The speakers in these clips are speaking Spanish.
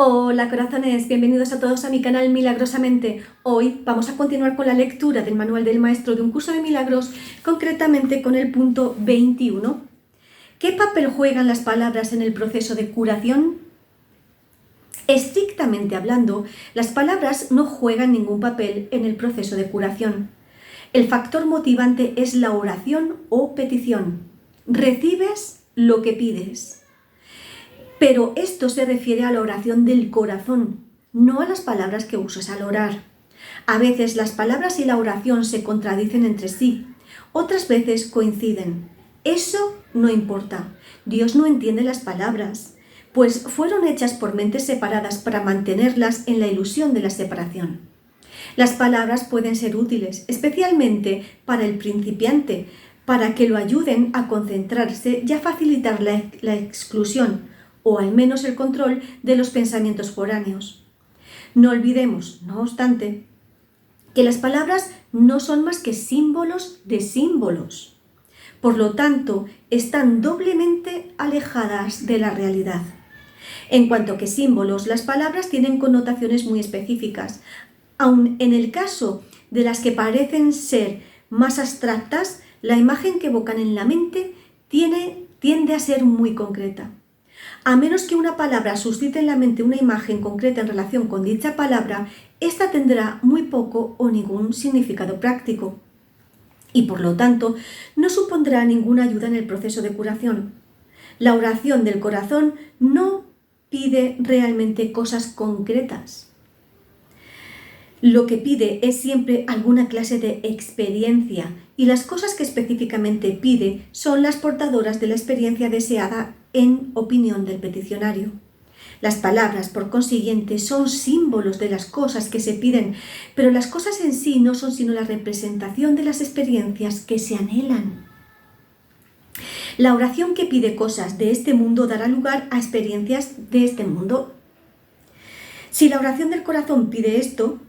Hola corazones, bienvenidos a todos a mi canal Milagrosamente. Hoy vamos a continuar con la lectura del manual del maestro de un curso de milagros, concretamente con el punto 21. ¿Qué papel juegan las palabras en el proceso de curación? Estrictamente hablando, las palabras no juegan ningún papel en el proceso de curación. El factor motivante es la oración o petición. Recibes lo que pides. Pero esto se refiere a la oración del corazón, no a las palabras que usas al orar. A veces las palabras y la oración se contradicen entre sí, otras veces coinciden. Eso no importa. Dios no entiende las palabras, pues fueron hechas por mentes separadas para mantenerlas en la ilusión de la separación. Las palabras pueden ser útiles, especialmente para el principiante, para que lo ayuden a concentrarse y a facilitar la exclusión, o al menos el control de los pensamientos foráneos. No olvidemos, no obstante, que las palabras no son más que símbolos de símbolos. Por lo tanto, están doblemente alejadas de la realidad. En cuanto que símbolos, las palabras tienen connotaciones muy específicas, aun en el caso de las que parecen ser más abstractas, la imagen que evocan en la mente tiende a ser muy concreta. A menos que una palabra suscite en la mente una imagen concreta en relación con dicha palabra, ésta tendrá muy poco o ningún significado práctico y por lo tanto no supondrá ninguna ayuda en el proceso de curación. La oración del corazón no pide realmente cosas concretas. Lo que pide es siempre alguna clase de experiencia y las cosas que específicamente pide son las portadoras de la experiencia deseada en opinión del peticionario. Las palabras, por consiguiente, son símbolos de las cosas que se piden, pero las cosas en sí no son sino la representación de las experiencias que se anhelan. La oración que pide cosas de este mundo dará lugar a experiencias de este mundo. Si la oración del corazón pide eso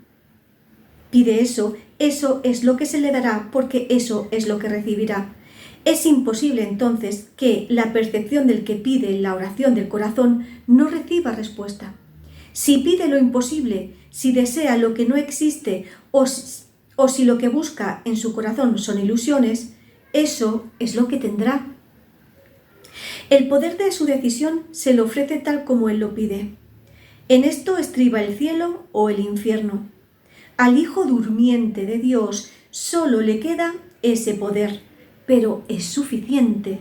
es lo que se le dará porque eso es lo que recibirá. Es imposible entonces que la percepción del que pide la oración del corazón no reciba respuesta. Si pide lo imposible, si desea lo que no existe o si lo que busca en su corazón son ilusiones, eso es lo que tendrá. El poder de su decisión se le ofrece tal como él lo pide. En esto estriba el cielo o el infierno. Al Hijo durmiente de Dios solo le queda ese poder, pero es suficiente.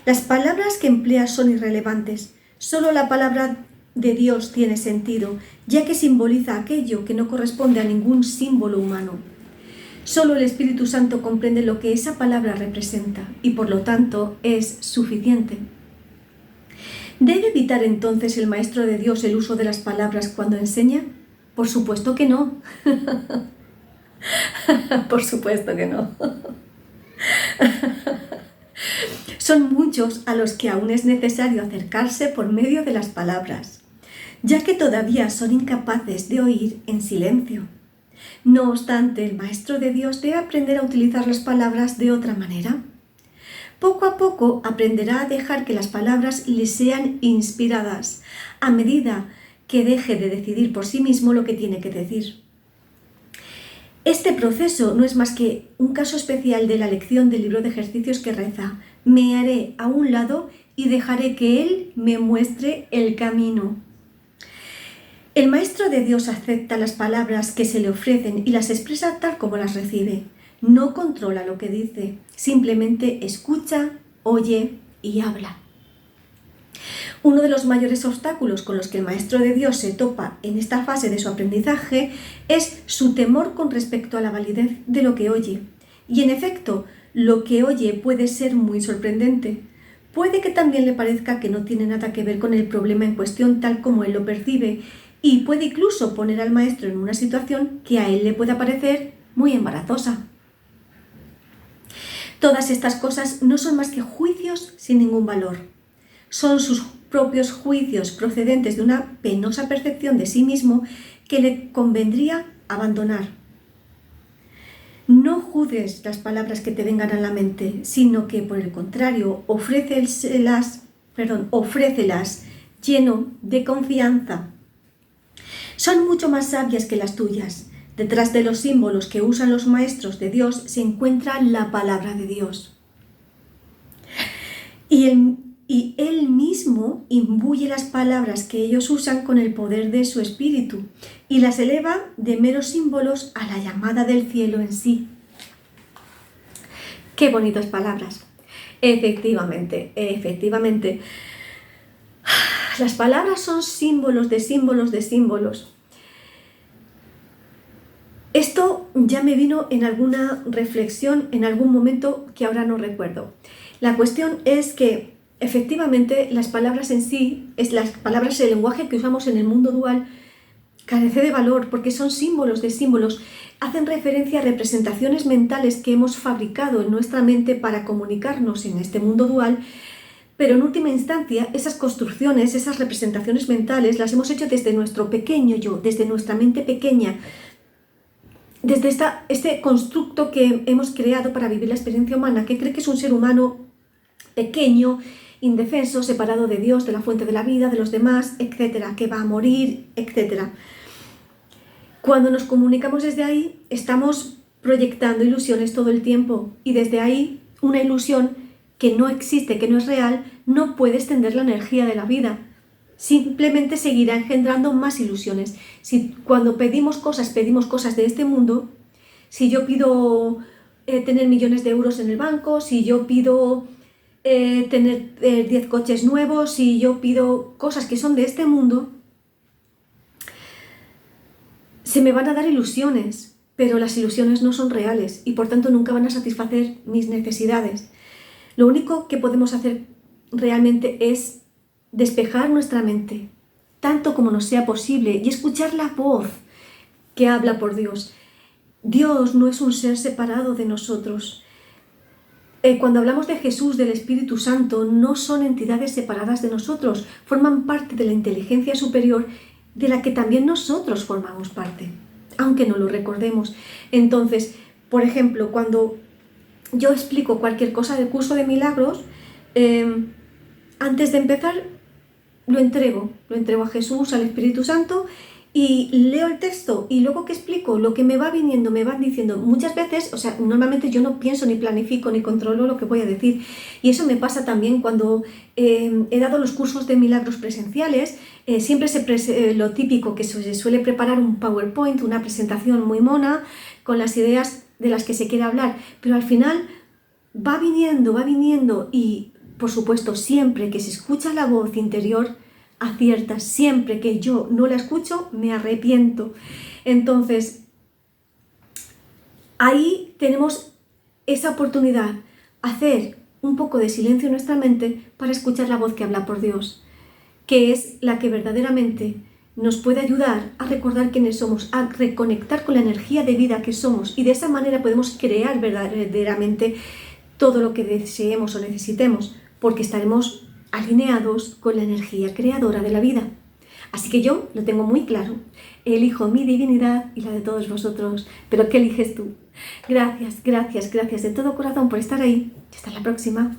Las palabras que emplea son irrelevantes. Solo la palabra de Dios tiene sentido, ya que simboliza aquello que no corresponde a ningún símbolo humano. Solo el Espíritu Santo comprende lo que esa palabra representa y por lo tanto es suficiente. ¿Debe evitar entonces el Maestro de Dios el uso de las palabras cuando enseña? Por supuesto que no. Por supuesto que no. Son muchos a los que aún es necesario acercarse por medio de las palabras, ya que todavía son incapaces de oír en silencio. No obstante, el Maestro de Dios debe aprender a utilizar las palabras de otra manera. Poco a poco aprenderá a dejar que las palabras le sean inspiradas, a medida que deje de decidir por sí mismo lo que tiene que decir. Este proceso no es más que un caso especial de la lección del libro de ejercicios que reza: me haré a un lado y dejaré que Él me muestre el camino. El Maestro de Dios acepta las palabras que se le ofrecen y las expresa tal como las recibe. No controla lo que dice, simplemente escucha, oye y habla. Uno de los mayores obstáculos con los que el Maestro de Dios se topa en esta fase de su aprendizaje es su temor con respecto a la validez de lo que oye. Y en efecto, lo que oye puede ser muy sorprendente. Puede que también le parezca que no tiene nada que ver con el problema en cuestión tal como él lo percibe, y puede incluso poner al maestro en una situación que a él le pueda parecer muy embarazosa. Todas estas cosas no son más que juicios sin ningún valor. Son sus propios juicios procedentes de una penosa percepción de sí mismo que le convendría abandonar. No juzgues las palabras que te vengan a la mente, sino que, por el contrario, ofrécelas lleno de confianza. Son mucho más sabias que las tuyas. Detrás de los símbolos que usan los maestros de Dios se encuentra la palabra de Dios. Y Él mismo imbuye las palabras que ellos usan con el poder de su espíritu y las eleva de meros símbolos a la llamada del cielo en sí. ¡Qué bonitas palabras! Efectivamente. Las palabras son símbolos de símbolos de símbolos. Esto ya me vino en alguna reflexión, en algún momento que ahora no recuerdo. La cuestión es que efectivamente las palabras en sí, las palabras, el lenguaje que usamos en el mundo dual, carece de valor porque son símbolos de símbolos. Hacen referencia a representaciones mentales que hemos fabricado en nuestra mente para comunicarnos en este mundo dual, pero en última instancia esas construcciones, esas representaciones mentales las hemos hecho desde nuestro pequeño yo, desde nuestra mente pequeña, desde este constructo que hemos creado para vivir la experiencia humana, que cree que es un ser humano pequeño, indefenso, separado de Dios, de la fuente de la vida, de los demás, etcétera, que va a morir, etcétera. Cuando nos comunicamos desde ahí, estamos proyectando ilusiones todo el tiempo y desde ahí una ilusión que no existe, que no es real, no puede extender la energía de la vida. Simplemente seguirá engendrando más ilusiones. Si cuando pedimos cosas de este mundo, si yo pido tener millones de euros en el banco, si yo pido tener 10 coches nuevos, si yo pido cosas que son de este mundo, se me van a dar ilusiones, pero las ilusiones no son reales y por tanto nunca van a satisfacer mis necesidades. Lo único que podemos hacer realmente es despejar nuestra mente, tanto como nos sea posible, y escuchar la voz que habla por Dios. Dios no es un ser separado de nosotros. Cuando hablamos de Jesús, del Espíritu Santo, no son entidades separadas de nosotros, forman parte de la inteligencia superior de la que también nosotros formamos parte, aunque no lo recordemos. Entonces, por ejemplo, cuando yo explico cualquier cosa del curso de milagros, antes de empezar lo entrego a Jesús, al Espíritu Santo, y leo el texto y luego que explico lo que me va viniendo, me van diciendo. Muchas veces, normalmente yo no pienso ni planifico ni controlo lo que voy a decir, y eso me pasa también cuando he dado los cursos de milagros presenciales. Siempre lo típico que se suele preparar un PowerPoint, una presentación muy mona con las ideas de las que se quiere hablar, pero al final va viniendo y por supuesto siempre que se escucha la voz interior acierta. Siempre que yo no la escucho me arrepiento. Entonces ahí tenemos esa oportunidad, hacer un poco de silencio en nuestra mente para escuchar la voz que habla por Dios, que es la que verdaderamente nos puede ayudar a recordar quiénes somos, a reconectar con la energía de vida que somos, y de esa manera podemos crear verdaderamente todo lo que deseemos o necesitemos, porque estaremos alineados con la energía creadora de la vida. Así que yo lo tengo muy claro, elijo mi divinidad y la de todos vosotros, pero ¿qué eliges tú? Gracias de todo corazón por estar ahí. Hasta la próxima.